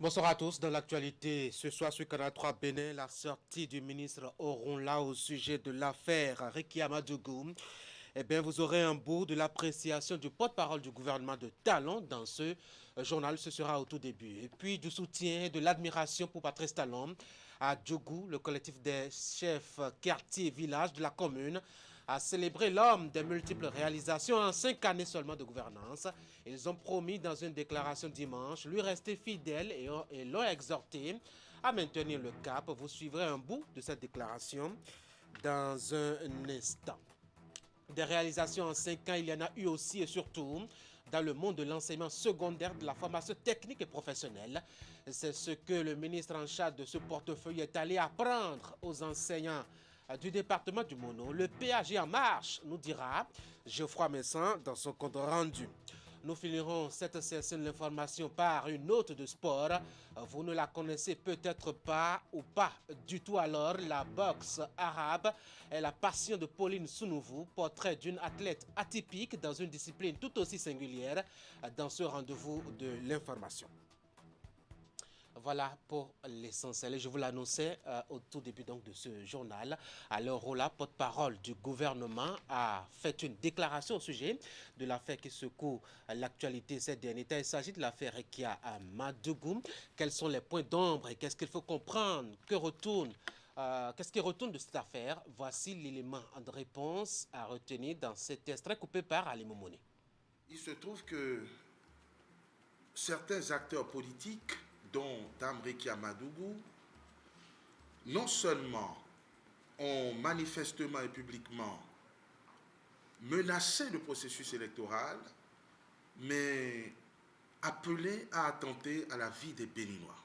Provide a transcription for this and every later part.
Bonsoir à tous. Dans l'actualité, ce soir sur Canal 3 Bénin, la sortie du ministre Orunla au sujet de l'affaire Rekia Madougou. Eh bien, vous aurez un bout de l'appréciation du porte-parole du gouvernement de Talon dans ce journal. Ce sera au tout début. Et puis, du soutien et de l'admiration pour Patrice Talon à Djougou, le collectif des chefs quartier-village de la commune, a célébré l'homme des multiples réalisations en 5 années seulement de gouvernance. Ils ont promis dans une déclaration dimanche lui rester fidèle et l'ont exhorté à maintenir le cap. Vous suivrez un bout de cette déclaration dans un instant. Des réalisations en 5 ans, il y en a eu aussi et surtout dans le monde de l'enseignement secondaire, de la formation technique et professionnelle. C'est ce que le ministre en charge de ce portefeuille est allé apprendre aux enseignants du département du Mono. Le PAG en marche, nous dira Geoffroy Messin dans son compte rendu. Nous finirons cette session de l'information par une note de sport. Vous ne la connaissez peut-être pas ou pas du tout alors. La boxe arabe est la passion de Pauline Sounouvou, portrait d'une athlète atypique dans une discipline tout aussi singulière dans ce rendez-vous de l'information. Voilà pour l'essentiel. Je vous l'annonçais au tout début donc de ce journal. Alors, Rola, porte-parole du gouvernement, a fait une déclaration au sujet de l'affaire qui secoue l'actualité ces derniers temps. Il s'agit de l'affaire Rekia à Madougou. Quels sont les points d'ombre et qu'est-ce qu'il faut comprendre? Qu'est-ce qui retourne de cette affaire? Voici l'élément de réponse à retenir dans cet extrait coupé par Ali Momoni. Il se trouve que certains acteurs politiques, dont Dame Rekia Madougou, non seulement ont manifestement et publiquement menacé le processus électoral, mais appelé à attenter à la vie des Béninois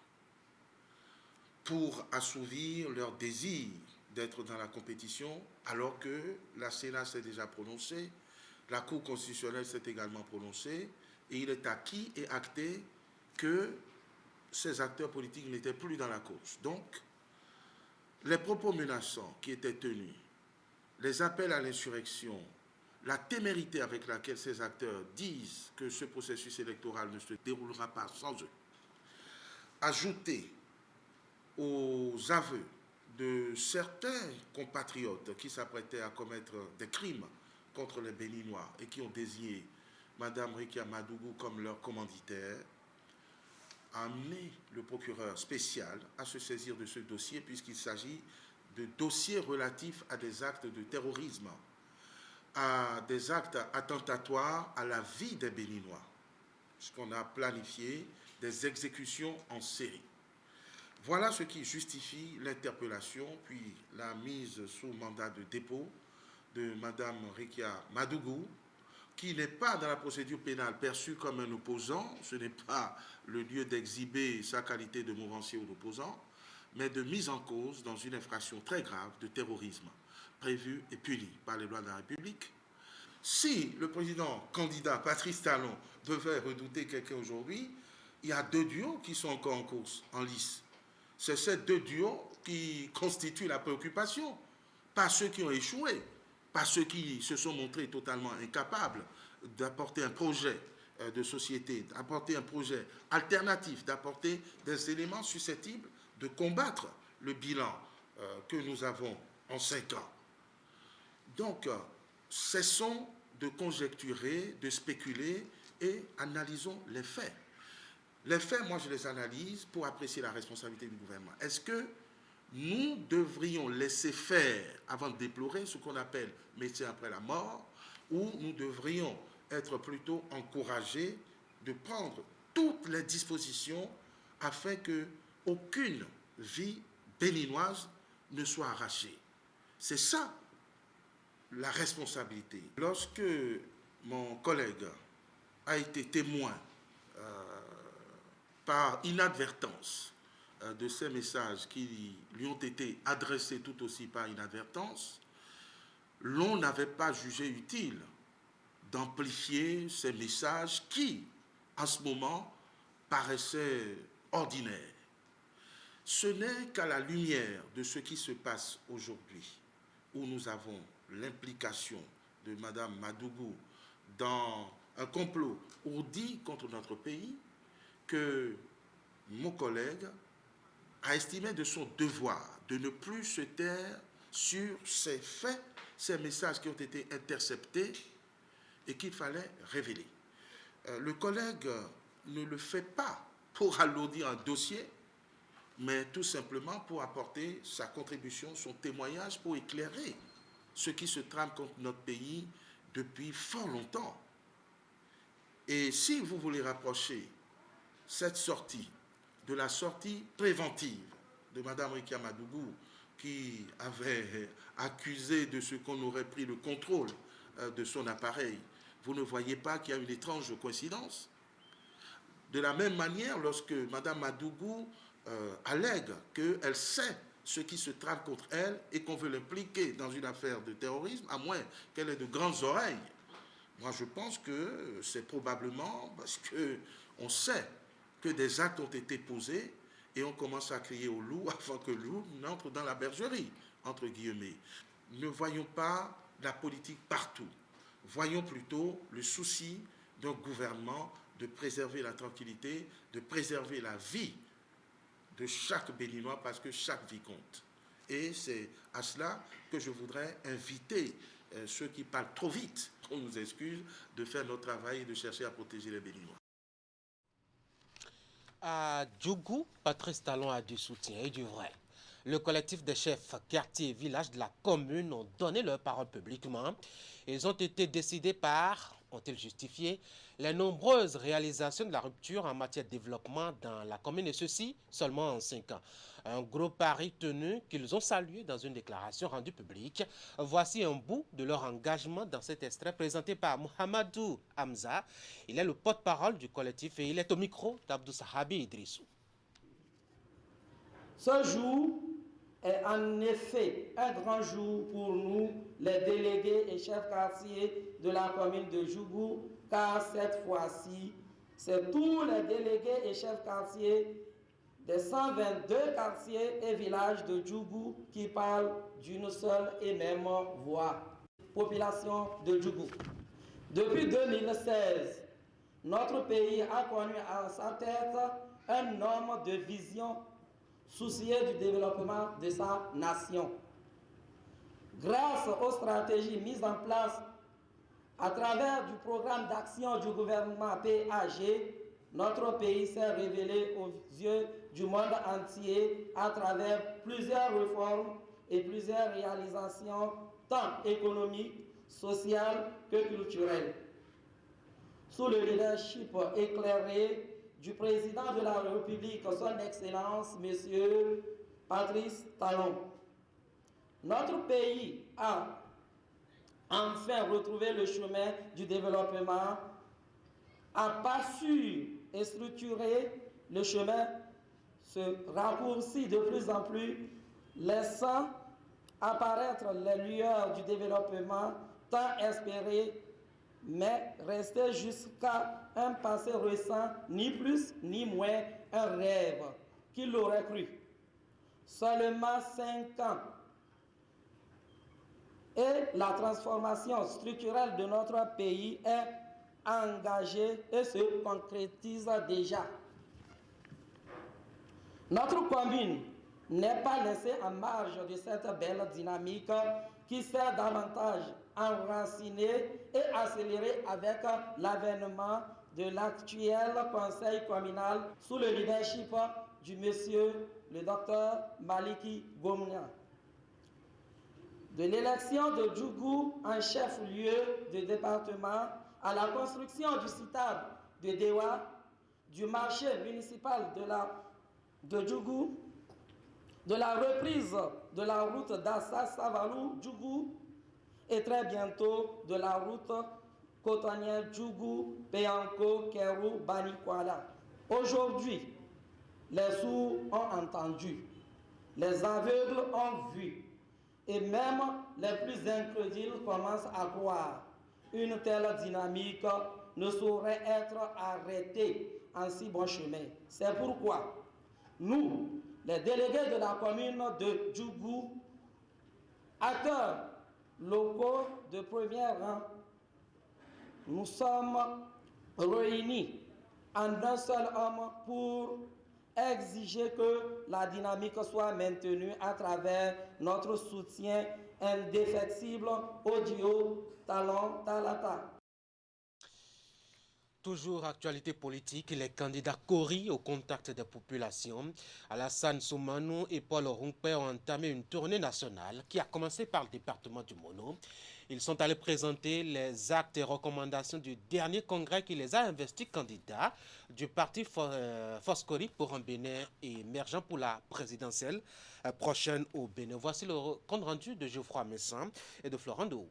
pour assouvir leur désir d'être dans la compétition, alors que la Sénat s'est déjà prononcée, la Cour constitutionnelle s'est également prononcée, et il est acquis et acté que ces acteurs politiques n'étaient plus dans la cause. Donc, les propos menaçants qui étaient tenus, les appels à l'insurrection, la témérité avec laquelle ces acteurs disent que ce processus électoral ne se déroulera pas sans eux, ajoutés aux aveux de certains compatriotes qui s'apprêtaient à commettre des crimes contre les Béninois et qui ont désigné Mme Rekia Madougou comme leur commanditaire, a amené le procureur spécial à se saisir de ce dossier puisqu'il s'agit de dossiers relatifs à des actes de terrorisme, à des actes attentatoires à la vie des Béninois, puisqu'on a planifié des exécutions en série. Voilà ce qui justifie l'interpellation, puis la mise sous mandat de dépôt de Mme Rekia Madougou, qui n'est pas dans la procédure pénale perçue comme un opposant, ce n'est pas le lieu d'exhiber sa qualité de mouvancier ou d'opposant, mais de mise en cause dans une infraction très grave de terrorisme, prévue et punie par les lois de la République. Si le président candidat Patrice Talon devait redouter quelqu'un aujourd'hui, il y a 2 duos qui sont encore en course, en lice. C'est ces 2 duos qui constituent la préoccupation, pas ceux qui ont échoué, pas ceux qui se sont montrés totalement incapables d'apporter un projet de société, d'apporter un projet alternatif, d'apporter des éléments susceptibles de combattre le bilan que nous avons en 5 ans. Donc, cessons de conjecturer, de spéculer et analysons les faits. Les faits, moi, je les analyse pour apprécier la responsabilité du gouvernement. Est-ce que nous devrions laisser faire avant de déplorer ce qu'on appelle médecin après la mort, ou nous devrions être plutôt encouragés de prendre toutes les dispositions afin qu'aucune vie béninoise ne soit arrachée? C'est ça la responsabilité. Lorsque mon collègue a été témoin par inadvertance de ces messages qui lui ont été adressés tout aussi par inadvertance, l'on n'avait pas jugé utile d'amplifier ces messages qui, en ce moment, paraissaient ordinaires. Ce n'est qu'à la lumière de ce qui se passe aujourd'hui, où nous avons l'implication de Mme Madougou dans un complot ourdi contre notre pays, que mon collègue a estimé de son devoir de ne plus se taire sur ces faits, ces messages qui ont été interceptés et qu'il fallait révéler. Le collègue ne le fait pas pour alourdir un dossier, mais tout simplement pour apporter sa contribution, son témoignage, pour éclairer ce qui se trame contre notre pays depuis fort longtemps. Et si vous voulez rapprocher cette sortie de la sortie préventive de Mme Rekia Madougou, qui avait accusé de ce qu'on aurait pris le contrôle de son appareil, vous ne voyez pas qu'il y a une étrange coïncidence? De la même manière, lorsque Mme Madougou allègue qu'elle sait ce qui se trame contre elle et qu'on veut l'impliquer dans une affaire de terrorisme, à moins qu'elle ait de grandes oreilles, moi je pense que c'est probablement parce qu'on sait que des actes ont été posés et on commence à crier au loup avant que le loup n'entre dans la bergerie, entre guillemets. Ne voyons pas la politique partout. Voyons plutôt le souci d'un gouvernement de préserver la tranquillité, de préserver la vie de chaque Béninois, parce que chaque vie compte. Et c'est à cela que je voudrais inviter ceux qui parlent trop vite, on nous excuse, de faire notre travail et de chercher à protéger les Béninois. À Djougou, Patrice Talon a du soutien et du vrai. Le collectif des chefs quartiers et villages de la commune ont donné leur parole publiquement. Ils ont été décidés par, ont-ils justifié, les nombreuses réalisations de la rupture en matière de développement dans la commune, et ceci seulement en 5 ans. Un gros pari tenu qu'ils ont salué dans une déclaration rendue publique. Voici un bout de leur engagement dans cet extrait présenté par Mohamedou Hamza. Il est le porte-parole du collectif et il est au micro d'Abdou Sahabi Idrissou. Ce jour est en effet un grand jour pour nous, les délégués et chefs quartiers de la commune de Djougou, car cette fois-ci, c'est tous les délégués et chefs quartiers des 122 quartiers et villages de Djougou qui parlent d'une seule et même voix. Population de Djougou. Depuis 2016, notre pays a connu à sa tête un homme de vision soucieux du développement de sa nation. Grâce aux stratégies mises en place à travers du programme d'action du gouvernement PAG, notre pays s'est révélé aux yeux du monde entier à travers plusieurs réformes et plusieurs réalisations tant économiques, sociales que culturelles. Sous le leadership éclairé du président de la République, son Excellence, M. Patrice Talon. Notre pays a enfin retrouvé le chemin du développement, a pas su et structuré le chemin, se raccourcit de plus en plus, laissant apparaître les lueurs du développement tant espérées, mais restait jusqu'à un passé récent, ni plus ni moins un rêve. Qui l'aurait cru? Seulement 5 ans. Et la transformation structurelle de notre pays est engagée et se concrétise déjà. Notre commune n'est pas laissée en marge de cette belle dynamique qui s'est davantage enracinée et accélérée avec l'avènement de l'actuel conseil communal sous le leadership du monsieur le docteur Maliki Gomnia. De l'élection de Djougou en chef-lieu de département à la construction du CITAB de Dewa, du marché municipal de Djougou, de la reprise de la route d'Assa-Savalou-Djougou et très bientôt de la route cotonnière Djougou, Péanco, Kérou, Banikwala. Aujourd'hui, les sourds ont entendu, les aveugles ont vu, et même les plus incrédules commencent à croire. Une telle dynamique ne saurait être arrêtée en si bon chemin. C'est pourquoi nous, les délégués de la commune de Djougou, acteurs locaux de premier rang, nous sommes réunis en un seul homme pour exiger que la dynamique soit maintenue à travers notre soutien indéfectible au duo Talon-Talata. Toujours actualité politique, les candidats Kori au contact des populations, Alassane Soumanou et Paul Rumpé ont entamé une tournée nationale qui a commencé par le département du Mono. Ils sont allés présenter les actes et recommandations du dernier congrès qui les a investis candidats du parti Foskori pour un Bénin émergent pour la présidentielle prochaine au Bénin. Voici le compte rendu de Geoffroy Messin et de Florent Dou.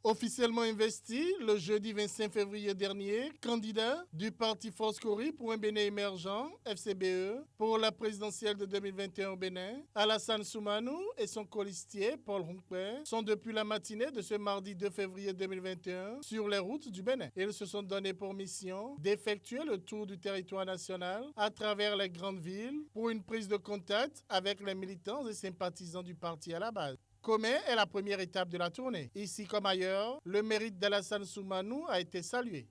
Officiellement investi le jeudi 25 février dernier, candidat du parti Foskori pour un Bénin émergent, FCBE, pour la présidentielle de 2021 au Bénin, Alassane Soumanou et son colistier, Paul Rumpé, sont depuis la matinée de ce mardi 2 février 2021 sur les routes du Bénin. Ils se sont donné pour mission d'effectuer le tour du territoire national à travers les grandes villes pour une prise de contact avec les militants et sympathisants du parti à la base. Commet est la première étape de la tournée. Ici comme ailleurs, le mérite d'Alassane Soumanou a été salué.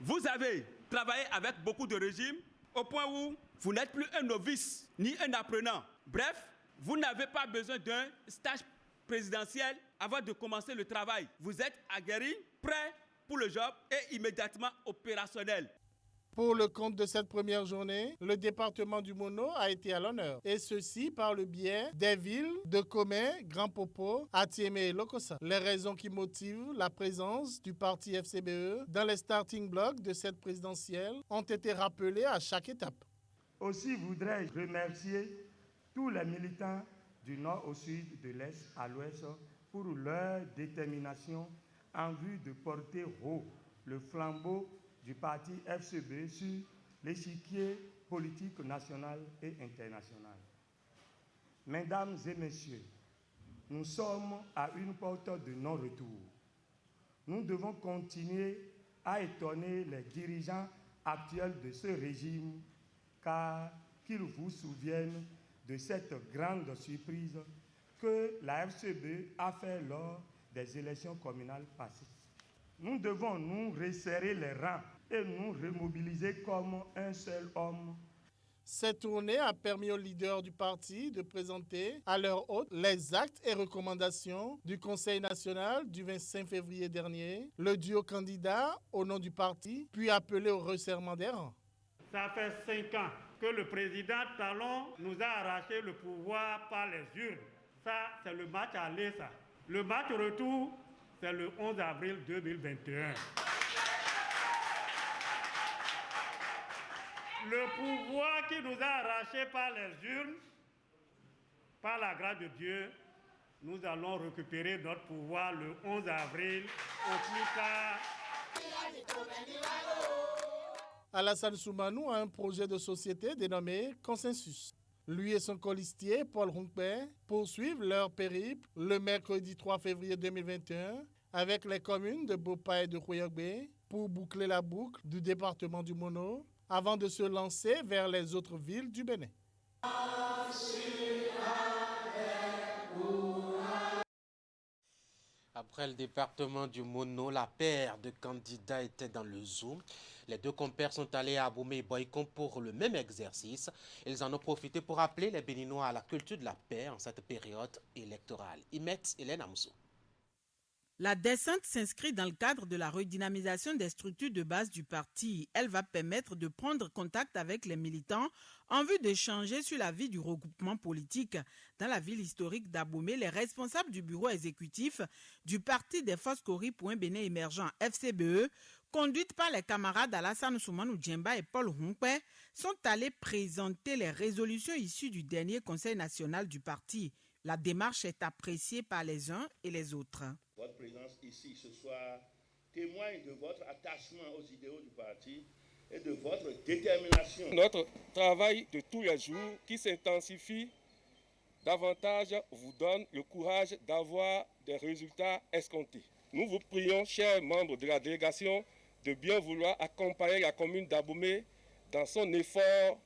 Vous avez travaillé avec beaucoup de régimes au point où vous n'êtes plus un novice ni un apprenant. Bref, vous n'avez pas besoin d'un stage présidentiel avant de commencer le travail. Vous êtes aguerri, prêt pour le job et immédiatement opérationnel. Pour le compte de cette première journée, le département du Mono a été à l'honneur. Et ceci par le biais des villes de Comé, Grand Popo, Atiémé et Lokossa. Les raisons qui motivent la présence du parti FCBE dans les starting blocks de cette présidentielle ont été rappelées à chaque étape. Aussi voudrais-je remercier tous les militants du nord au sud, de l'est à l'ouest, pour leur détermination en vue de porter haut le flambeau du parti FCB sur l'échiquier politique national et international. Mesdames et messieurs, nous sommes à une porte de non-retour. Nous devons continuer à étonner les dirigeants actuels de ce régime, car qu'ils vous souviennent de cette grande surprise que la FCB a fait lors des élections communales passées. Nous devons nous resserrer les rangs et nous remobiliser comme un seul homme. Cette tournée a permis aux leaders du parti de présenter à leur hôte les actes et recommandations du Conseil national du 25 février dernier, le duo candidat au nom du parti, puis appelé au resserrement des rangs. Ça fait 5 ans que le président Talon nous a arraché le pouvoir par les urnes. Ça, c'est le match aller, ça. Le match retour, c'est le 11 avril 2021. Le pouvoir qui nous a arrachés par les urnes, par la grâce de Dieu, nous allons récupérer notre pouvoir le 11 avril au plus tard. Alassane Soumanou a un projet de société dénommé Consensus. Lui et son colistier, Paul Rumpé, poursuivent leur périple le mercredi 3 février 2021 avec les communes de Bopa et de Khoyogbe pour boucler la boucle du département du Mono avant de se lancer vers les autres villes du Bénin. Après le département du Mono, la paire de candidats était dans le Zoom. Les deux compères sont allés à Aboumé et Boycon pour le même exercice. Ils en ont profité pour appeler les Béninois à la culture de la paix en cette période électorale. Imet Hélène Amousso. La descente s'inscrit dans le cadre de la redynamisation des structures de base du parti. Elle va permettre de prendre contact avec les militants en vue d'échanger sur la vie du regroupement politique. Dans la ville historique d'Abomey, les responsables du bureau exécutif du parti des Foskori pour un Bénin émergent FCBE, conduite par les camarades Alassane Soumanou Djemba et Paul Rumpé, sont allés présenter les résolutions issues du dernier conseil national du parti. La démarche est appréciée par les uns et les autres. Votre présence ici ce soir témoigne de votre attachement aux idéaux du parti et de votre détermination. Notre travail de tous les jours qui s'intensifie davantage vous donne le courage d'avoir des résultats escomptés. Nous vous prions, chers membres de la délégation, de bien vouloir accompagner la commune d'Abomey dans son effort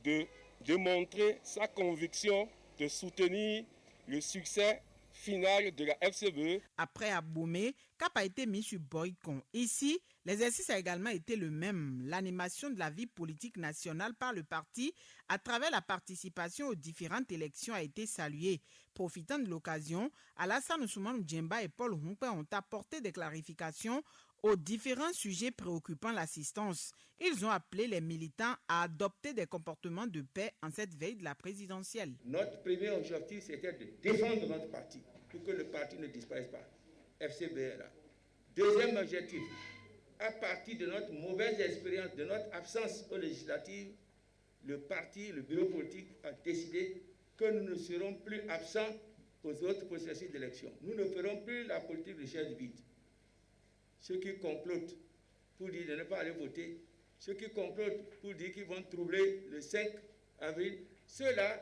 de démontrer sa conviction de soutenir le succès finale de la FCBE. Après Abomey, cap a été mis sur Boycon. Ici, l'exercice a également été le même. L'animation de la vie politique nationale par le parti à travers la participation aux différentes élections a été saluée. Profitant de l'occasion, Alassane Ousmane Djemba et Paul Humpe ont apporté des clarifications aux différents sujets préoccupant l'assistance. Ils ont appelé les militants à adopter des comportements de paix en cette veille de la présidentielle. Notre premier objectif, c'était de défendre notre parti pour que le parti ne disparaisse pas. FCBE là. Deuxième objectif, à partir de notre mauvaise expérience, de notre absence aux législatives, le parti, le bureau politique a décidé que nous ne serons plus absents aux autres processus d'élection. Nous ne ferons plus la politique de chaise vide. Ceux qui complotent pour dire de ne pas aller voter, ceux qui complotent pour dire qu'ils vont troubler le 5 avril, ceux-là,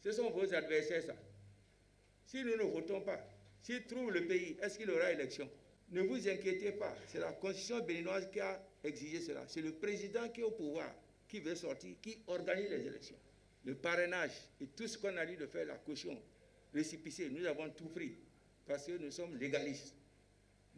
ce sont vos adversaires, ça. Si nous ne votons pas, s'ils trouvent le pays, est-ce qu'il y aura élection? Ne vous inquiétez pas, c'est la constitution béninoise qui a exigé cela. C'est le président qui est au pouvoir, qui veut sortir, qui organise les élections. Le parrainage et tout ce qu'on a dit de faire, la caution, récépissé, nous avons tout pris parce que nous sommes légalistes.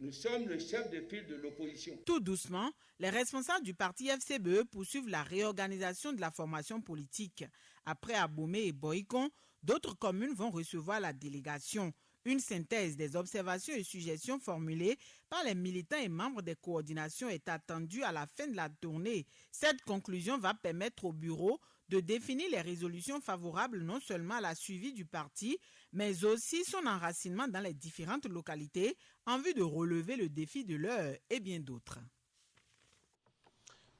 Nous sommes le chef de file de l'opposition. Tout doucement, les responsables du parti FCBE poursuivent la réorganisation de la formation politique. Après Abomey et Boycon, d'autres communes vont recevoir la délégation. Une synthèse des observations et suggestions formulées par les militants et membres des coordinations est attendue à la fin de la tournée. Cette conclusion va permettre au bureau de définir les résolutions favorables non seulement à la suivi du parti, mais aussi son enracinement dans les différentes localités en vue de relever le défi de l'heure et bien d'autres.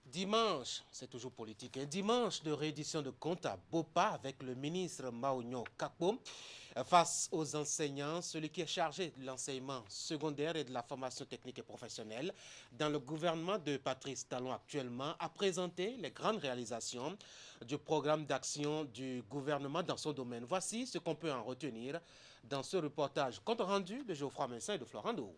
Dimanche, c'est toujours politique, un dimanche de réédition de compte à Bopa avec le ministre Maounyo Kakpo. Face aux enseignants, celui qui est chargé de l'enseignement secondaire et de la formation technique et professionnelle dans le gouvernement de Patrice Talon actuellement a présenté les grandes réalisations du programme d'action du gouvernement dans son domaine. Voici ce qu'on peut en retenir dans ce reportage compte rendu de Geoffroy Mensah et de Florent Dou.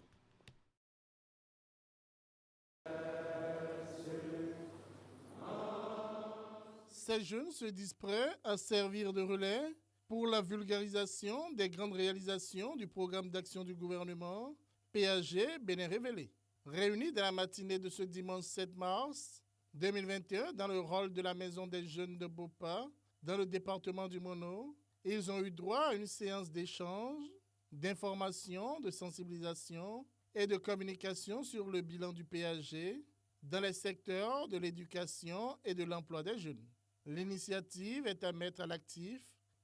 Ces jeunes se disent prêts à servir de relais pour la vulgarisation des grandes réalisations du programme d'action du gouvernement PAG Bénin Révélé. Réunis dans la matinée de ce dimanche 7 mars 2021 dans le hall de la Maison des Jeunes de Bopa, dans le département du Mono, ils ont eu droit à une séance d'échange, d'information, de sensibilisation et de communication sur le bilan du PAG dans les secteurs de l'éducation et de l'emploi des jeunes. L'initiative est à mettre à l'actif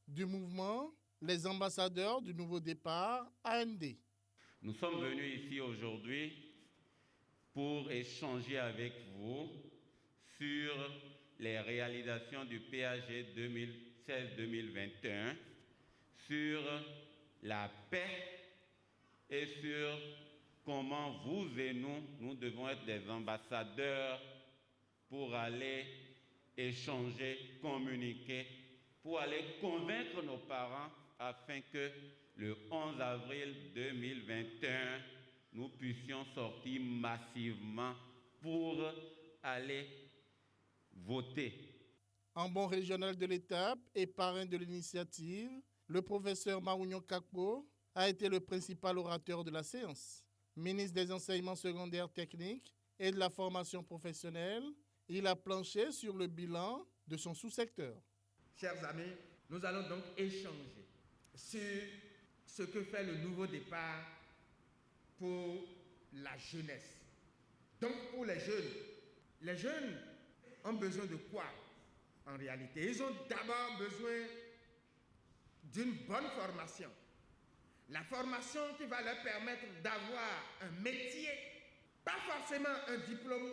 du mouvement Les ambassadeurs du nouveau départ, AND. Nous sommes venus ici aujourd'hui pour échanger avec vous sur les réalisations du PAG 2016-2021, sur la paix et sur comment vous et nous devons être des ambassadeurs pour aller échanger, communiquer, pour aller convaincre nos parents afin que le 11 avril 2021, nous puissions sortir massivement pour aller voter. En bon régional de l'étape et parrain de l'initiative, le professeur Maounyo Kakpo a été le principal orateur de la séance. Ministre des enseignements secondaires techniques et de la formation professionnelle, il a planché sur le bilan de son sous-secteur. Chers amis, nous allons donc échanger sur ce que fait le nouveau départ pour la jeunesse. Donc pour les jeunes ont besoin de quoi en réalité? Ils ont d'abord besoin d'une bonne formation. La formation qui va leur permettre d'avoir un métier, pas forcément un diplôme,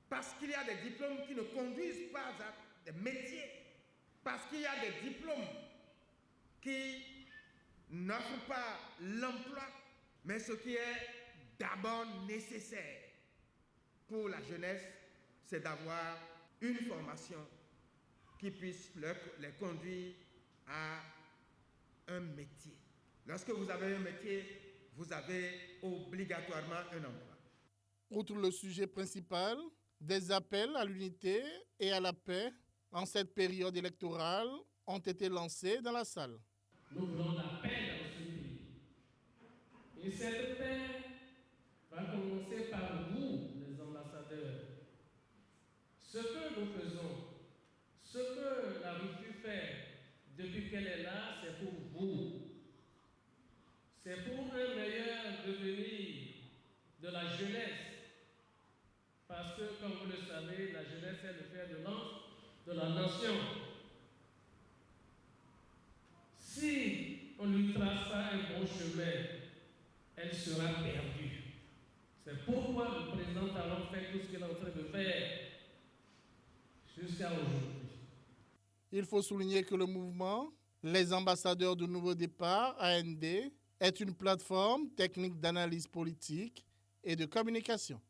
parce qu'il y a des diplômes qui ne conduisent pas à des métiers, parce qu'il y a des diplômes qui n'offrent pas l'emploi, mais ce qui est d'abord nécessaire pour la jeunesse, c'est d'avoir une formation qui puisse les conduire à un métier. Lorsque vous avez un métier, vous avez obligatoirement un emploi. Outre le sujet principal, des appels à l'unité et à la paix en cette période électorale ont été lancés dans la salle. Nous voulons la paix dans ce Et cette paix va commencer par vous, les ambassadeurs. Ce que nous faisons, ce que la rupture fait depuis qu'elle est là, c'est pour vous. C'est pour un meilleur devenir de la jeunesse. Parce que, comme vous le savez, la jeunesse est le fer de lance de la nation. Si on ne lui trace pas un bon chemin, elle sera perdue. C'est pourquoi le président Talon fait tout ce qu'il est en train de faire jusqu'à aujourd'hui. Il faut souligner que le mouvement Les Ambassadeurs du Nouveau Départ, AND, est une plateforme technique d'analyse politique et de communication.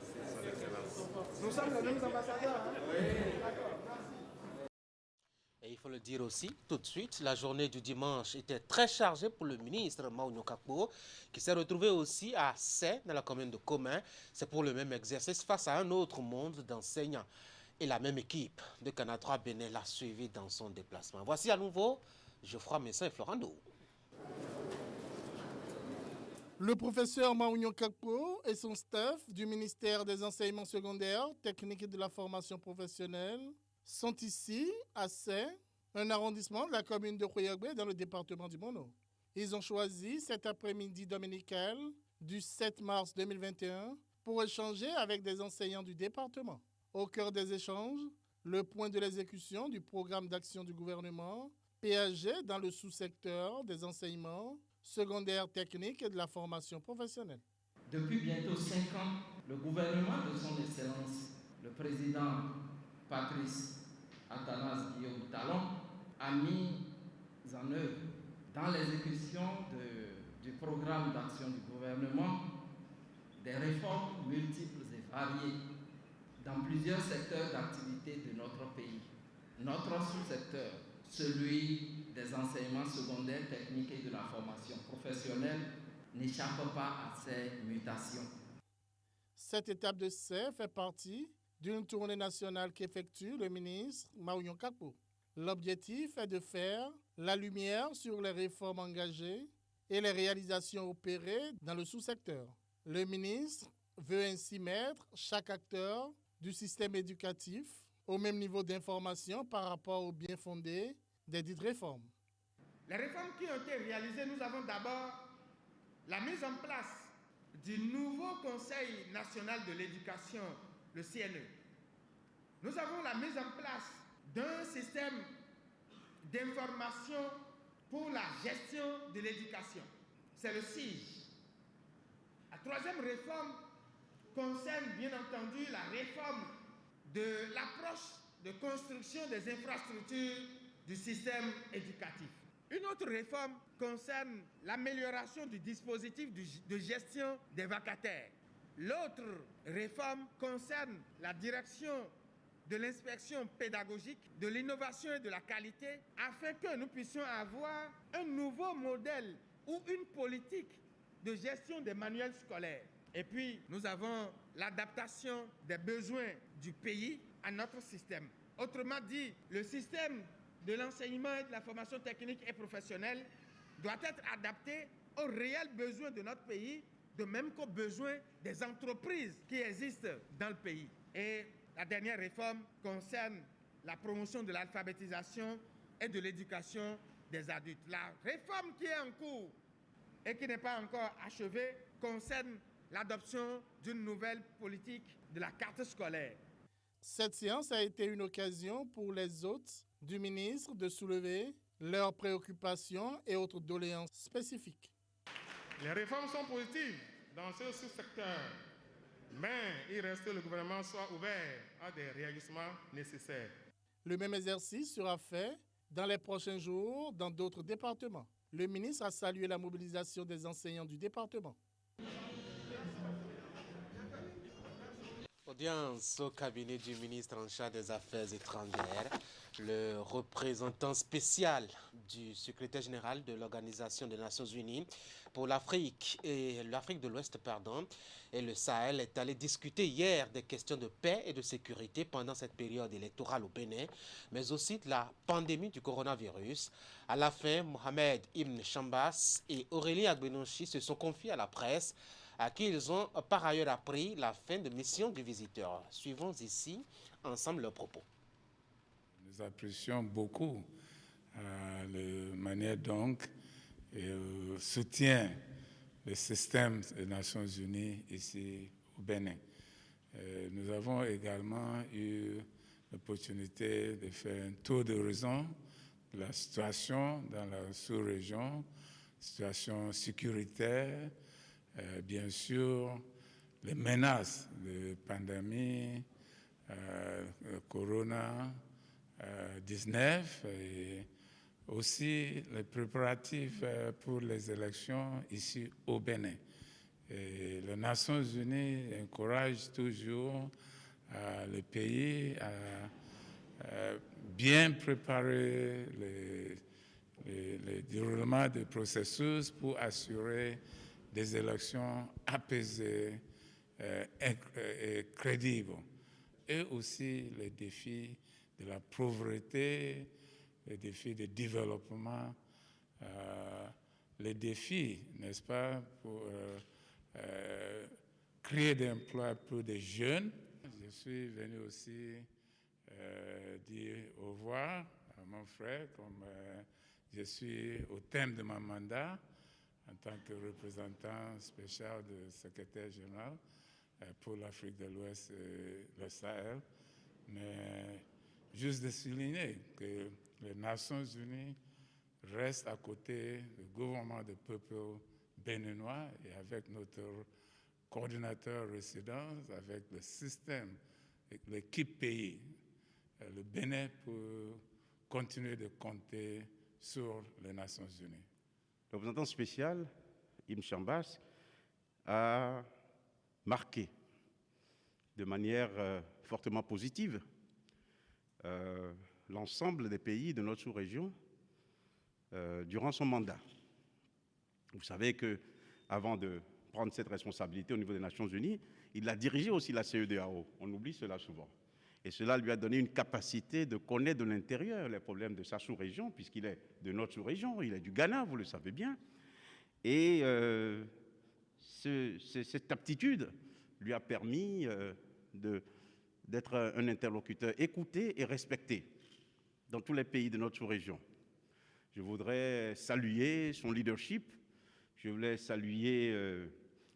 Nous sommes les mêmes ambassadeurs. Hein? Oui. D'accord, merci. Et il faut le dire aussi, tout de suite, la journée du dimanche était très chargée pour le ministre Maounio Kakpo, qui s'est retrouvé aussi à Sé, dans la commune de Commun. C'est pour le même exercice face à un autre monde d'enseignants. Et la même équipe de Canal 3 Bénin l'a suivi dans son déplacement. Voici à nouveau Geoffroy Messin et Florent Do. Le professeur Maounio Kakpo et son staff du ministère des Enseignements secondaires, techniques et de la formation professionnelle sont ici, à Sé, un arrondissement de la commune de Khoyagbe dans le département du Mono. Ils ont choisi cet après-midi dominical du 7 mars 2021 pour échanger avec des enseignants du département. Au cœur des échanges, le point de l'exécution du programme d'action du gouvernement, PAG dans le sous-secteur des enseignements secondaires techniques et de la formation professionnelle. Depuis bientôt 5 ans, le gouvernement de son Excellence, le président Patrice Athanase Guillaume Talon, a mis en œuvre dans l'exécution du programme d'action du gouvernement des réformes multiples et variées dans plusieurs secteurs d'activité de notre pays. Notre sous-secteur, celui des enseignements secondaires techniques et de la formation professionnelle, n'échappe pas à ces mutations. Cette étape de Sé fait partie d'une tournée nationale qu'effectue le ministre Maounio Kakpo. L'objectif est de faire la lumière sur les réformes engagées et les réalisations opérées dans le sous-secteur. Le ministre veut ainsi mettre chaque acteur du système éducatif au même niveau d'information par rapport au bien fondé des dites réformes. Les réformes qui ont été réalisées, nous avons d'abord la mise en place du nouveau Conseil national de l'éducation, le CNE. Nous avons la mise en place d'un système d'information pour la gestion de l'éducation. C'est le SIGE. La troisième réforme concerne bien entendu la réforme de l'approche de construction des infrastructures du système éducatif. Une autre réforme concerne l'amélioration du dispositif de gestion des vacataires. L'autre réforme concerne la direction de l'inspection pédagogique, de l'innovation et de la qualité, afin que nous puissions avoir un nouveau modèle ou une politique de gestion des manuels scolaires. Et puis, nous avons l'adaptation des besoins du pays à notre système. Autrement dit, le système de l'enseignement et de la formation technique et professionnelle doit être adapté aux réels besoins de notre pays, de même qu'aux besoins des entreprises qui existent dans le pays. Et la dernière réforme concerne la promotion de l'alphabétisation et de l'éducation des adultes. La réforme qui est en cours et qui n'est pas encore achevée concerne l'adoption d'une nouvelle politique de la carte scolaire. Cette séance a été une occasion pour les hôtes du ministre de soulever leurs préoccupations et autres doléances spécifiques. Les réformes sont positives dans ce sous-secteur, mais il reste que le gouvernement soit ouvert à des réagissements nécessaires. Le même exercice sera fait dans les prochains jours dans d'autres départements. Le ministre a salué la mobilisation des enseignants du département. Audience au cabinet du ministre en charge des Affaires étrangères. Le représentant spécial du secrétaire général de l'Organisation des Nations Unies pour l'Afrique et l'Afrique de l'Ouest, et le Sahel est allé discuter hier des questions de paix et de sécurité pendant cette période électorale au Bénin, mais aussi de la pandémie du coronavirus. À la fin, Mohamed Ibn Chambas et Aurélie Agbenonchi se sont confiés à la presse, à qui ils ont par ailleurs appris la fin de mission du visiteur. Suivons ici ensemble leurs propos. Nous apprécions beaucoup la manière donc et soutien le système des Nations Unies ici au Bénin. Nous avons également eu l'opportunité de faire un tour d'horizon de la situation dans la sous-région, situation sécuritaire, bien sûr les menaces de pandémie, Corona, 19 et aussi les préparatifs pour les élections ici au Bénin. Et les Nations Unies encouragent toujours les pays à bien préparer le déroulement du processus pour assurer des élections apaisées et crédibles. Et aussi les défis de la pauvreté, les défis de développement, les défis, n'est-ce pas, pour créer des emplois pour des jeunes. Je suis venu aussi dire au revoir à mon frère, comme je suis au terme de mon mandat en tant que représentant spécial du secrétaire général pour l'Afrique de l'Ouest et le Sahel. Mais juste de souligner que les Nations Unies restent à côté du gouvernement du peuple béninois et avec notre coordinateur résident, avec le système, l'équipe pays, le Bénin peut continuer de compter sur les Nations Unies. Le représentant spécial, Ibn Chambas, a marqué de manière fortement positive l'ensemble des pays de notre sous-région durant son mandat. Vous savez qu'avant de prendre cette responsabilité au niveau des Nations Unies, il a dirigé aussi la CEDEAO. On oublie cela souvent. Et cela lui a donné une capacité de connaître de l'intérieur les problèmes de sa sous-région, puisqu'il est de notre sous-région, il est du Ghana, vous le savez bien. Et cette aptitude lui a permis d'être un interlocuteur écouté et respecté dans tous les pays de notre sous-région. Je voudrais saluer son leadership, je voulais saluer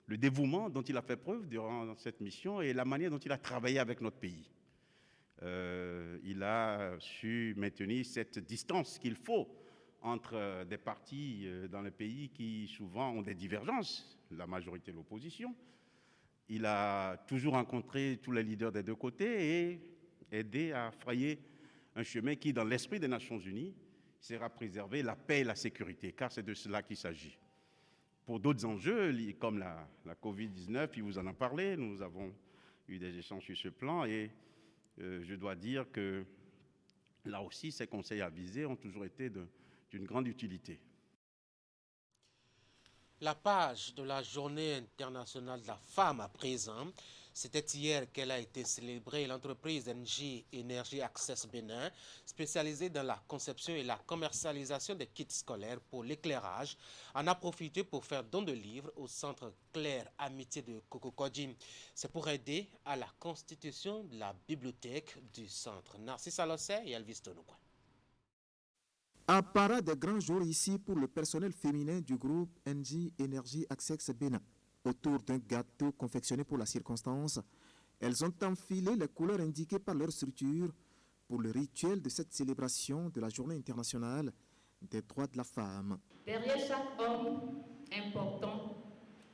le dévouement dont il a fait preuve durant cette mission et la manière dont il a travaillé avec notre pays. Il a su maintenir cette distance qu'il faut entre des partis dans le pays qui souvent ont des divergences, la majorité de l'opposition. Il a toujours rencontré tous les leaders des deux côtés et aidé à frayer un chemin qui, dans l'esprit des Nations Unies, sera préserver la paix et la sécurité, car c'est de cela qu'il s'agit. Pour d'autres enjeux, comme la COVID-19, il vous en a parlé, nous avons eu des échanges sur ce plan et je dois dire que là aussi, ces conseils avisés ont toujours été d'une grande utilité. La page de la Journée internationale de la femme à présent, c'était hier qu'elle a été célébrée. L'entreprise NJ Energy Access Bénin, spécialisée dans la conception et la commercialisation des kits scolaires pour l'éclairage, en a profité pour faire don de livres au centre Claire Amitié de Kokokodjim. C'est pour aider à la constitution de la bibliothèque du centre. Narcisse Alossé et Elvis Tonouka. À parade des grands jours ici pour le personnel féminin du groupe NJ Energy Access Bénin. Autour d'un gâteau confectionné pour la circonstance, elles ont enfilé les couleurs indiquées par leur structure pour le rituel de cette célébration de la Journée internationale des droits de la femme. Derrière chaque homme important,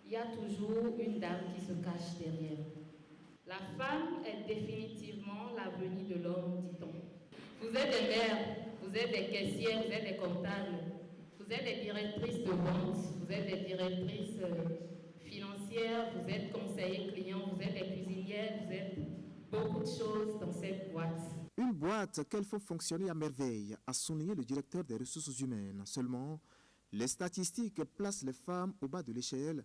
il y a toujours une dame qui se cache derrière. La femme est définitivement l'avenir de l'homme, dit-on. Vous êtes des mères, vous êtes des caissières, vous êtes des comptables, vous êtes des directrices de vente, vous êtes des directrices financières, vous êtes conseillers clients, vous êtes des cuisinières, vous êtes beaucoup de choses dans cette boîte. Une boîte qu'elles font fonctionner à merveille, a souligné le directeur des ressources humaines. Seulement, les statistiques placent les femmes au bas de l'échelle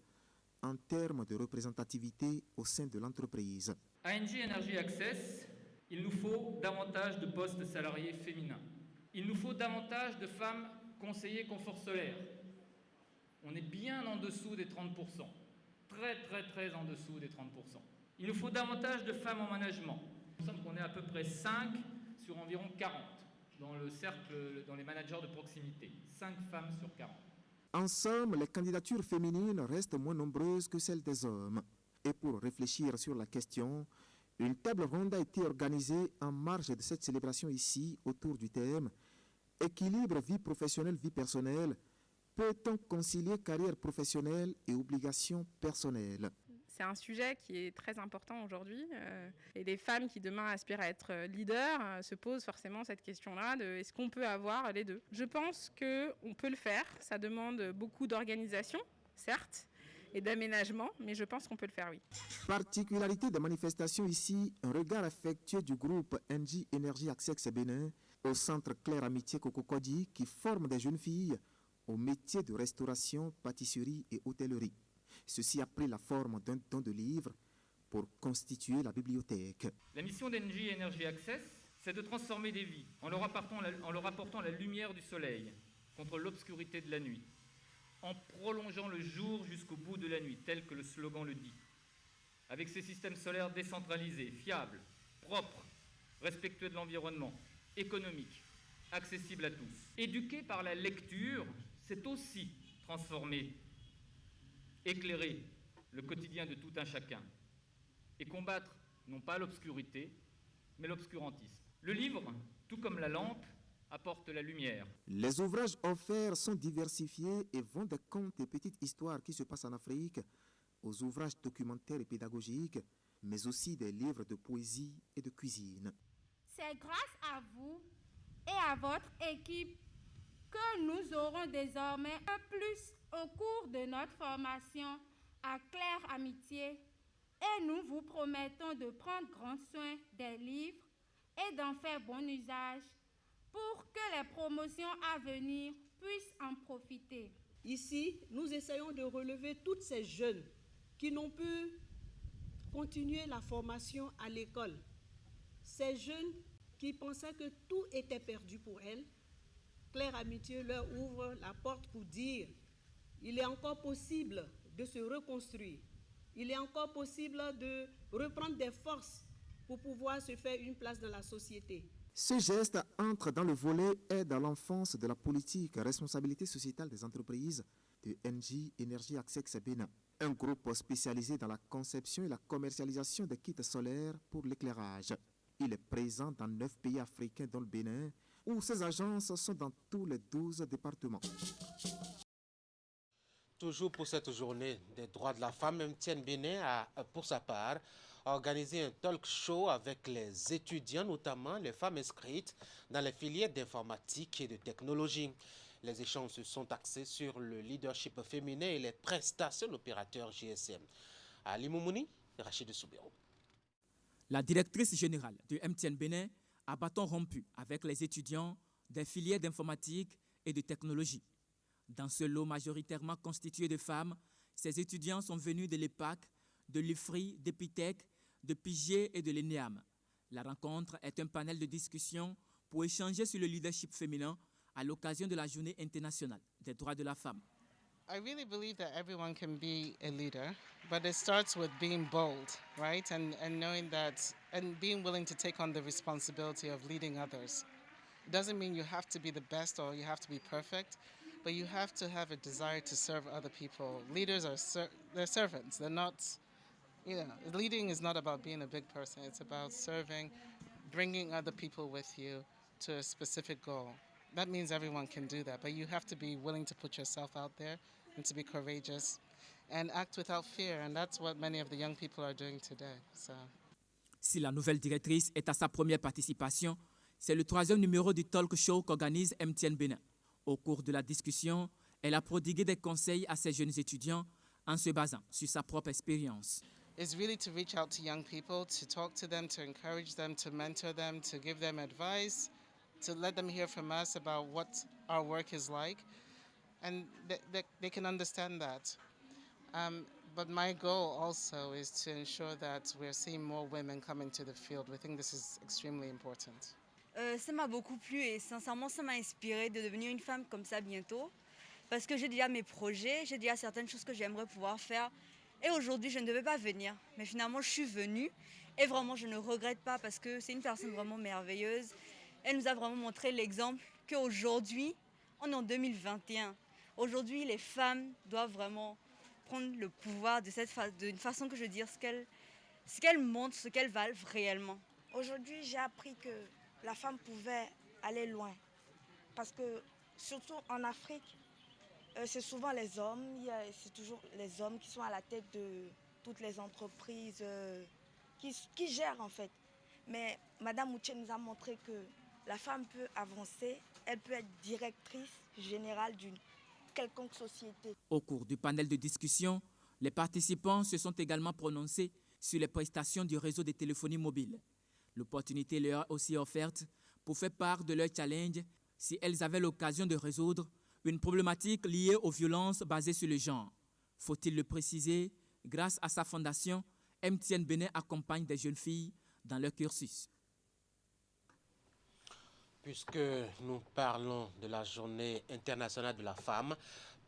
en termes de représentativité au sein de l'entreprise. À ENGIE Energy Access, il nous faut davantage de postes salariés féminins. Il nous faut davantage de femmes conseillers confort solaire. On est bien en dessous des 30%. Très en dessous des 30%. Il nous faut davantage de femmes en management. Il me semble qu'on est à peu près 5 sur environ 40 dans le cercle, dans les managers de proximité. 5 femmes sur 40. En somme, les candidatures féminines restent moins nombreuses que celles des hommes. Et pour réfléchir sur la question, une table ronde a été organisée en marge de cette célébration ici, autour du thème « Équilibre vie professionnelle-vie personnelle ». Peut-on concilier carrière professionnelle et obligations personnelles ? C'est un sujet qui est très important aujourd'hui et les femmes qui demain aspirent à être leaders se posent forcément cette question-là de est-ce qu'on peut avoir les deux ? Je pense qu'on peut le faire, ça demande beaucoup d'organisation, certes, et d'aménagement, mais je pense qu'on peut le faire, oui. Particularité des manifestations ici, un regard affectueux du groupe ENGIE Energy Access Bénin au centre Claire Amitié Cococodi qui forme des jeunes filles au métier de restauration, pâtisserie et hôtellerie. Ceci a pris la forme d'un don de livres pour constituer la bibliothèque. La mission d'ENGIE Energy Access, c'est de transformer des vies en leur apportant la lumière du soleil contre l'obscurité de la nuit, en prolongeant le jour jusqu'au bout de la nuit, tel que le slogan le dit, avec ces systèmes solaires décentralisés, fiables, propres, respectueux de l'environnement, économiques, accessibles à tous. Éduquer par la lecture, c'est aussi transformer, éclairer le quotidien de tout un chacun et combattre non pas l'obscurité, mais l'obscurantisme. Le livre, tout comme la lampe, apporte la lumière. Les ouvrages offerts sont diversifiés et vont des contes et petites histoires qui se passent en Afrique aux ouvrages documentaires et pédagogiques, mais aussi des livres de poésie et de cuisine. C'est grâce à vous et à votre équipe que nous aurons désormais un plus au cours de notre formation à Claire Amitié et nous vous promettons de prendre grand soin des livres et d'en faire bon usage pour que les promotions à venir puissent en profiter. Ici, nous essayons de relever toutes ces jeunes qui n'ont pu continuer la formation à l'école. Ces jeunes qui pensaient que tout était perdu pour elles. Claire Amitié leur ouvre la porte pour dire il est encore possible de se reconstruire. Il est encore possible de reprendre des forces pour pouvoir se faire une place dans la société. Ce geste entre dans le volet aide à l'enfance de la politique responsabilité sociétale des entreprises de ENGIE Energy Access Bénin, un groupe spécialisé dans la conception et la commercialisation des kits solaires pour l'éclairage. Il est présent dans 9 pays africains dont le Bénin, où ses agences sont dans tous les 12 départements. Toujours pour cette journée des droits de la femme, MTN Bénin a, pour sa part, organisé un talk show avec les étudiants, notamment les femmes inscrites dans les filières d'informatique et de technologie. Les échanges se sont axés sur le leadership féminin et les prestations d'opérateurs GSM. À Limoumouni, Rachid Soubero. La directrice générale de MTN Bénin a bâton rompu avec les étudiants des filières d'informatique et de technologie. Dans ce lot majoritairement constitué de femmes, ces étudiants sont venus de l'EPAC, de l'IFRI, d'Epitech, de Pigier et de l'ENEAM. La rencontre est un panel de discussion pour échanger sur le leadership féminin à l'occasion de la Journée internationale des droits de la femme. I really believe that everyone can be a leader, but it starts with being bold, right? And knowing that, and being willing to take on the responsibility of leading others. It doesn't mean you have to be the best or you have to be perfect, but you have to have a desire to serve other people. Leaders are they're servants. They're not, leading is not about being a big person. It's about serving, bringing other people with you to a specific goal. That means everyone can do that, but you have to be willing to put yourself out there and to be courageous and act without fear, and that's what many of the young people are doing today. So. Si la nouvelle directrice est à sa première participation, c'est le 3e numéro du talk show qu'organise MTN Bénin. Au cours de la discussion, elle a prodigué des conseils à ses jeunes étudiants en se basant sur sa propre expérience. is really to reach out to young people, to talk to them, to encourage them, to mentor them, to give them advice, to let them hear from us about what our work is like, and they can understand that. But my goal also is to ensure that we're seeing more women come into the field. We think this is extremely important. Ça m'a beaucoup plu et sincèrement ça m'a inspiré de devenir une femme comme ça bientôt parce que j'ai déjà mes projets, j'ai déjà certaines choses que j'aimerais pouvoir faire et aujourd'hui je ne devais pas venir mais finalement je suis venue et vraiment je ne regrette pas parce que c'est une personne vraiment merveilleuse. Elle nous a vraiment montré l'exemple qu'aujourd'hui, on est en 2021, aujourd'hui les femmes doivent vraiment prendre le pouvoir d'une façon que je veux dire ce qu'elles montrent, ce qu'elles valent réellement. Aujourd'hui j'ai appris que la femme pouvait aller loin. Parce que, surtout en Afrique, c'est souvent les hommes, c'est toujours les hommes qui sont à la tête de toutes les entreprises qui gèrent en fait. Mais Madame Mouché nous a montré que la femme peut avancer, elle peut être directrice générale d'une quelconque société. Au cours du panel de discussion, les participants se sont également prononcés sur les prestations du réseau de téléphonie mobile. L'opportunité leur est aussi offerte pour faire part de leur challenge si elles avaient l'occasion de résoudre une problématique liée aux violences basées sur le genre. Faut-il le préciser, grâce à sa fondation, MTN Bénin accompagne des jeunes filles dans leur cursus. Puisque nous parlons de la journée internationale de la femme,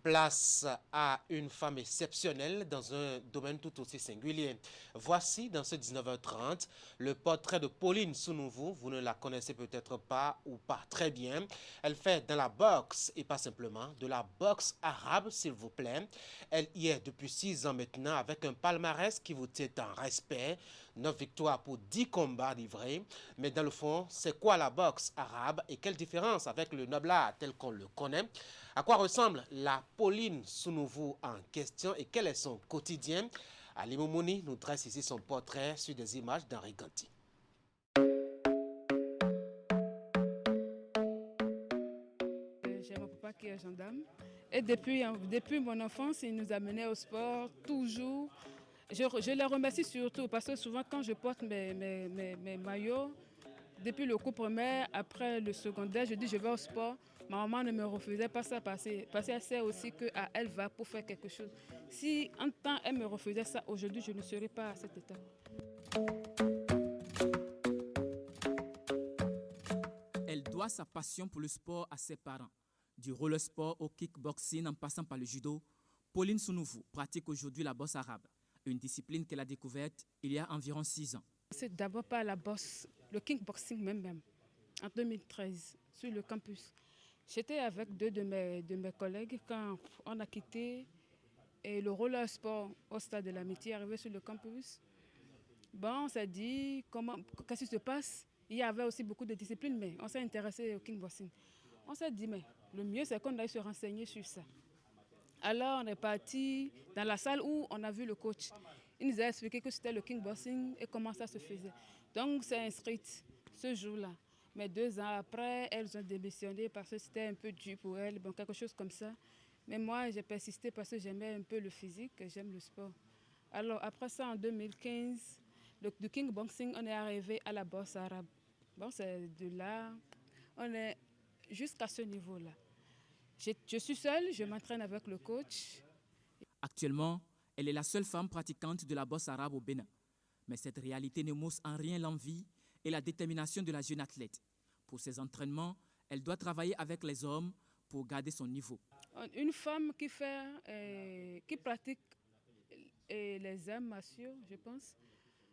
place à une femme exceptionnelle dans un domaine tout aussi singulier. Voici dans ce 19h30 le portrait de Pauline Sounouvou. Vous ne la connaissez peut-être pas ou pas très bien. Elle fait dans la boxe et pas simplement de la boxe arabe, s'il vous plaît. Elle y est depuis 6 ans maintenant avec un palmarès qui vous tient en respect. 9 victoires pour 10 combats livrés. Mais dans le fond, c'est quoi la boxe arabe et quelle différence avec le noble art tel qu'on le connaît? À quoi ressemble la Pauline Sounouvou en question et quel est son quotidien? Ali Moumouni nous dresse ici son portrait sur des images d'Henri Ganti. J'ai mon papa qui est gendarme et depuis mon enfance, il nous amenait au sport toujours. Je les remercie surtout parce que souvent quand je porte mes maillots, depuis le cours primaire, après le secondaire, je dis je vais au sport. Ma maman ne me refusait pas ça parce qu'elle sait aussi qu'elle va pour faire quelque chose. Si en temps elle me refusait ça, aujourd'hui je ne serais pas à cet état. Elle doit sa passion pour le sport à ses parents. Du roller sport au kickboxing en passant par le judo, Pauline Sounouvou pratique aujourd'hui la boxe arabe, une discipline qu'elle a découverte il y a environ 6 ans. C'est d'abord pas la boxe, le kickboxing même, en 2013, sur le campus. J'étais avec 2 de mes collègues quand on a quitté le roller sport au stade de l'Amitié, arrivé sur le campus. Bon, on s'est dit, qu'est-ce qui se passe? Il y avait aussi beaucoup de disciplines, mais on s'est intéressé au kickboxing. On s'est dit, mais le mieux, c'est qu'on aille se renseigner sur ça. Alors, on est parti dans la salle où on a vu le coach. Il nous a expliqué que c'était le kickboxing et comment ça se faisait. Donc, c'est inscrite ce jour-là. Mais 2 ans après, elles ont démissionné parce que c'était un peu dur pour elles, bon, quelque chose comme ça. Mais moi, j'ai persisté parce que j'aimais un peu le physique, j'aime le sport. Alors, après ça, en 2015, du kickboxing, on est arrivé à la boxe arabe. Bon, c'est de là, on est jusqu'à ce niveau-là. Je suis seule, je m'entraîne avec le coach. Actuellement, elle est la seule femme pratiquante de la boxe arabe au Bénin. Mais cette réalité ne mousse en rien l'envie et la détermination de la jeune athlète. Pour ses entraînements, elle doit travailler avec les hommes pour garder son niveau. Une femme qui pratique les arts martiaux, je pense,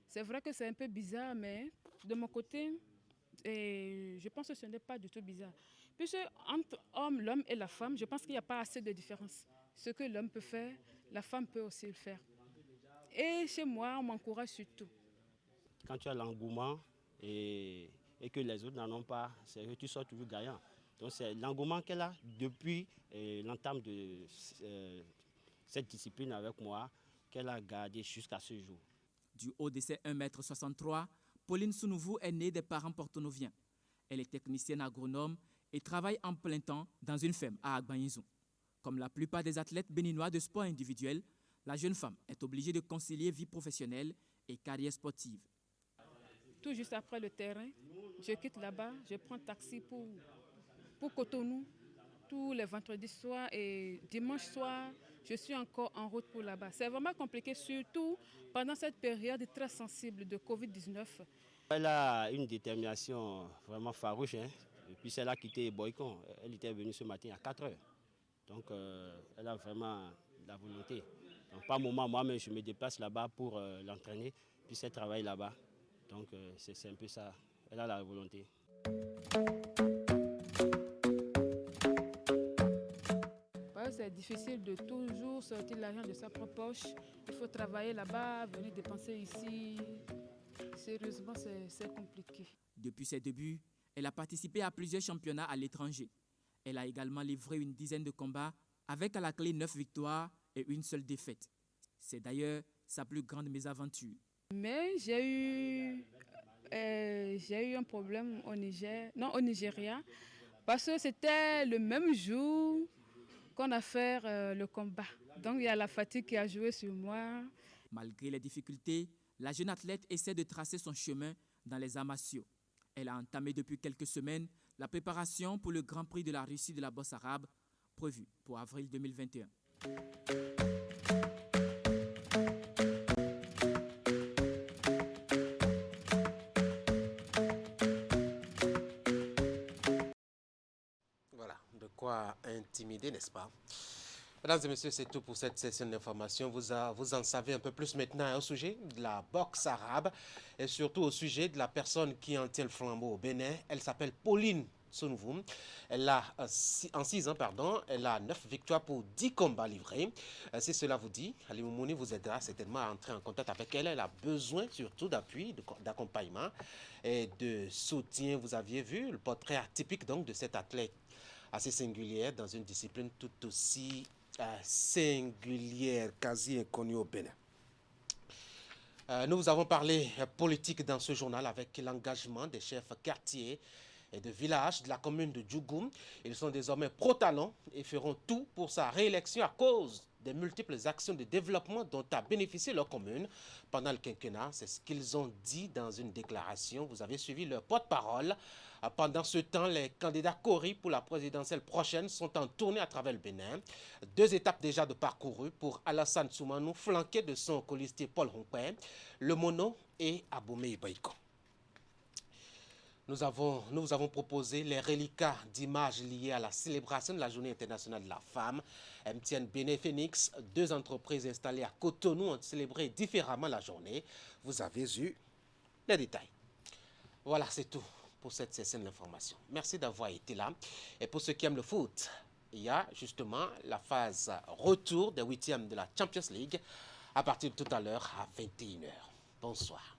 c'est vrai que c'est un peu bizarre, mais de mon côté, je pense que ce n'est pas du tout bizarre. Puisque entre l'homme et la femme, je pense qu'il n'y a pas assez de différence. Ce que l'homme peut faire, la femme peut aussi le faire. Et chez moi, on m'encourage sur tout. Quand tu as l'engouement et que les autres n'en ont pas, c'est que tu sors toujours gagnant. Donc c'est l'engouement qu'elle a depuis l'entame de cette discipline avec moi qu'elle a gardé jusqu'à ce jour. Du haut de ses 1,63 m, Pauline Sounouvou est née des parents portonoviens. Elle est technicienne agronome et travaille en plein temps dans une ferme à Agbanizou. Comme la plupart des athlètes béninois de sport individuel, La jeune femme est obligée de concilier vie professionnelle et carrière sportive. Tout juste après le terrain, je quitte là-bas, je prends taxi pour Cotonou. Tous les vendredis soirs et dimanche soir, je suis encore en route pour là-bas. C'est vraiment compliqué, surtout pendant cette période très sensible de Covid-19. Elle a une détermination vraiment farouche. Et puis elle a quitté Boycon. Elle était venue ce matin à 4 heures. Donc elle a vraiment la volonté. Donc par moment, moi-même, je me déplace là-bas pour l'entraîner. Puis elle travaille là-bas. Donc c'est un peu ça. Elle a la volonté. C'est difficile de toujours sortir l'argent de sa propre poche. Il faut travailler là-bas, venir dépenser ici. Sérieusement, c'est compliqué. Depuis ses débuts, elle a participé à plusieurs championnats à l'étranger. Elle a également livré une dizaine de combats avec à la clé 9 victoires et une seule défaite. C'est d'ailleurs sa plus grande mésaventure. Mais j'ai eu un problème au Nigeria, parce que c'était le même jour qu'on a fait le combat. Donc il y a la fatigue qui a joué sur moi. Malgré les difficultés, la jeune athlète essaie de tracer son chemin dans les arts martiaux. Elle a entamé depuis quelques semaines la préparation pour le Grand Prix de la Russie de la boxe arabe, prévu pour avril 2021. Voilà, de quoi intimider, n'est-ce pas? Mesdames et messieurs, c'est tout pour cette session d'information. Vous en savez un peu plus maintenant au sujet de la boxe arabe et surtout au sujet de la personne qui en tient le flambeau au Bénin. Elle s'appelle Pauline Sonouvoum. Elle a, en 6 ans, elle a 9 victoires pour 10 combats livrés. Si cela vous dit, Ali Moumouni vous aidera certainement à entrer en contact avec elle. Elle a besoin surtout d'appui, d'accompagnement et de soutien. Vous aviez vu le portrait atypique donc de cette athlète assez singulière dans une discipline tout aussi singulière, quasi inconnue au Bénin. Nous vous avons parlé politique dans ce journal avec l'engagement des chefs quartiers et de villages de la commune de Djougou. Ils sont désormais pro-talent et feront tout pour sa réélection à cause des multiples actions de développement dont a bénéficié leur commune pendant le quinquennat. C'est ce qu'ils ont dit dans une déclaration. Vous avez suivi leur porte-parole. Pendant ce temps, les candidats Kori pour la présidentielle prochaine sont en tournée à travers le Bénin. 2 étapes déjà de parcourues pour Alassane Soumanou, flanqué de son colistier Paul Rompin, Le Mono et Aboumé Ibaïko. Nous vous avons proposé les reliquats d'images liées à la célébration de la Journée internationale de la femme. MTN Bénin Phoenix, 2 entreprises installées à Cotonou ont célébré différemment la journée. Vous avez eu les détails. Voilà, c'est tout pour cette session d'information. Merci d'avoir été là. Et pour ceux qui aiment le foot, il y a justement la phase retour des 8e de la Champions League à partir de tout à l'heure à 21h. Bonsoir.